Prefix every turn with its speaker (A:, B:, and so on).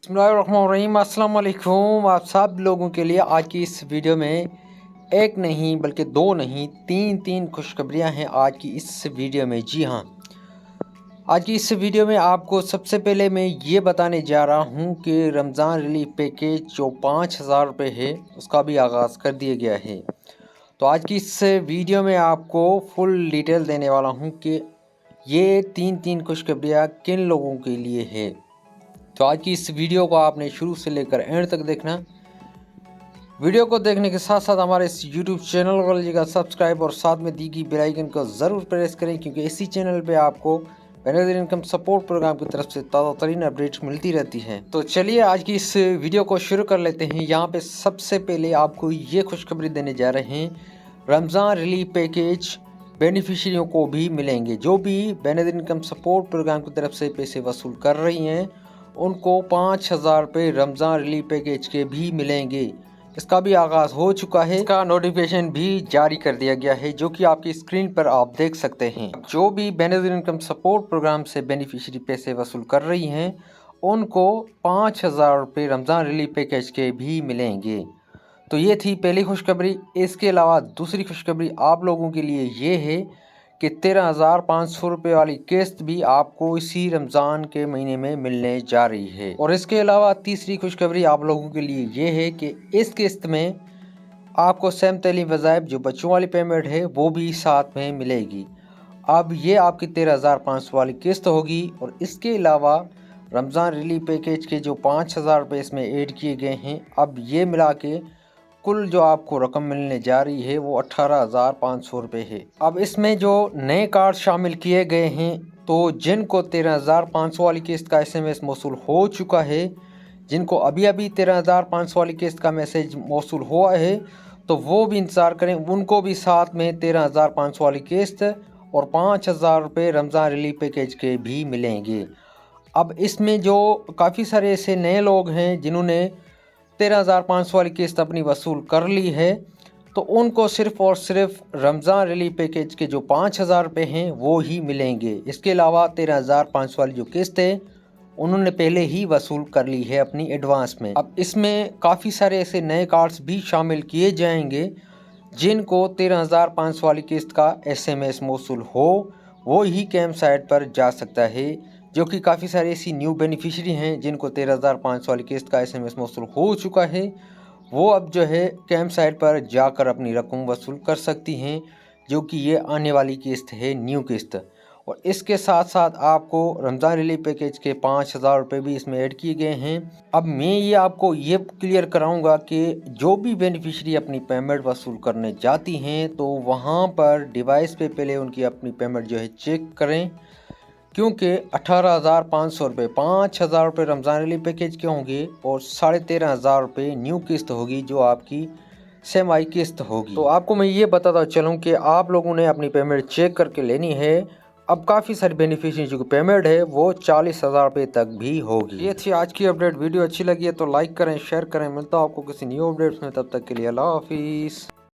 A: बिस्मिल्लाहिर्रहमानिर्रहीम। अस्सलाम वालेकुम। आप सब लोगों के लिए आज की इस वीडियो में एक नहीं बल्कि दो नहीं तीन खुशखबरियां हैं आज की इस वीडियो में। जी हाँ, आज की इस वीडियो में आपको सबसे पहले मैं ये बताने जा रहा हूँ कि रमज़ान रिलीफ पैकेज जो 5,000 रुपये है उसका भी आगाज़ कर दिया गया है। तो आज की इस वीडियो में आपको फुल डिटेल देने वाला हूँ कि ये तीन खुशखबरियाँ किन लोगों के लिए है। तो आज की इस वीडियो को आपने शुरू से लेकर एंड तक देखना। वीडियो को देखने के साथ साथ हमारे इस यूट्यूब चैनल को लीजिएगा सब्सक्राइब और साथ में दी गई बेल आइकन को ज़रूर प्रेस करें, क्योंकि इसी चैनल पे आपको बेनिफिट इनकम सपोर्ट प्रोग्राम की तरफ से ताज़ा तरीन अपडेट्स मिलती रहती हैं। तो चलिए आज की इस वीडियो को शुरू कर लेते हैं। यहाँ पे सबसे पहले आपको ये खुशखबरी देने जा रहे हैं, रमज़ान रिलीफ पैकेज बेनिफिशरियों को भी मिलेंगे। जो भी बेनिफिट इनकम सपोर्ट प्रोग्राम की तरफ से पैसे वसूल कर रही हैं उनको 5,000 रुपये रमज़ान रिलीफ पैकेज के भी मिलेंगे। इसका भी आगाज़ हो चुका है, इसका नोटिफिकेशन भी जारी कर दिया गया है, जो कि आपकी स्क्रीन पर आप देख सकते हैं। जो भी बेनिफिट इनकम सपोर्ट प्रोग्राम से बेनिफिशरी पैसे वसूल कर रही हैं उनको 5,000 रुपये रमज़ान रिलीफ पैकेज के भी मिलेंगे। तो ये थी पहली खुशखबरी। इसके अलावा दूसरी खुशखबरी आप लोगों के लिए ये है कि 13,500 रुपये वाली किस्त भी आपको इसी रमज़ान के महीने में मिलने जा रही है। और इसके अलावा तीसरी खुशखबरी आप लोगों के लिए ये है कि इस किस्त में आपको सेम तलीम वज़ाइफ जो बच्चों वाली पेमेंट है वो भी साथ में मिलेगी। अब ये आपकी 13,500 वाली किस्त होगी। और इसके अलावा रमज़ान रिलीफ पैकेज के जो 5,000 रुपये इसमें ऐड किए गए हैं, अब ये मिला के कुल जो आपको रकम मिलने जा रही है वो 18,500 रुपये है। अब इसमें जो नए कार्ड शामिल किए गए हैं, तो जिनको 13,500 वाली किस्त का SMS मौसूल हो चुका है, जिनको अभी अभी 13,500 वाली किस्त का मैसेज मौसूल हुआ है, तो वो भी इंतज़ार करें। उनको भी साथ में 13,500 वाली किस्त और 5,000 रुपये रमज़ान रिलीफ पैकेज के भी मिलेंगे। अब इसमें जो काफ़ी सारे ऐसे नए लोग हैं जिन्होंने 13,500 वाली किस्त अपनी वसूल कर ली है, तो उनको सिर्फ़ और सिर्फ रमज़ान रिलीफ पैकेज के जो 5,000 रुपये हैं वो ही मिलेंगे। इसके अलावा 13,500 वाली जो किस्त है उन्होंने पहले ही वसूल कर ली है अपनी एडवांस में। अब इसमें काफ़ी सारे ऐसे नए कार्ड्स भी शामिल किए जाएंगे जिनको 13,500 वाली किस्त का SMS मौसूल हो वो ही कैंप साइट पर जा सकता है। जो कि काफ़ी सारे ऐसी न्यू बेनिफिशरी हैं जिनको 13,500 वाली किस्त का SMS मौसूल हो चुका है, वो अब जो है कैंप साइट पर जाकर अपनी रकम वसूल कर सकती हैं, जो कि ये आने वाली किस्त है, न्यू किस्त। और इसके साथ साथ आपको रमज़ान रिलीफ पैकेज के 5,000 रुपये भी इसमें ऐड किए गए हैं। अब मैं ये आपको ये क्लियर कराऊंगा कि जो भी बेनिफिशरी अपनी पेमेंट वसूल करने जाती हैं तो वहाँ पर डिवाइस पे पहले उनकी अपनी पेमेंट जो है चेक करें, क्योंकि 18,500 रुपये 5,000 रुपये रमज़ान रिलीफ पैकेज के होंगे और 13,500 रुपये न्यू किस्त होगी जो आपकी सेमाई किस्त होगी। तो आपको मैं ये बताता चलूँ कि आप लोगों ने अपनी पेमेंट चेक करके लेनी है। अब काफ़ी सारी बेनिफिशरी जो पेमेंट है वो 40,000 रुपये तक भी होगी। ये थी आज की अपडेट। वीडियो अच्छी लगी है तो लाइक करें, शेयर करें। मिलता हूँ आपको किसी न्यू अपडेट्स में, तब तक के लिए अल्लाह हाफिज़।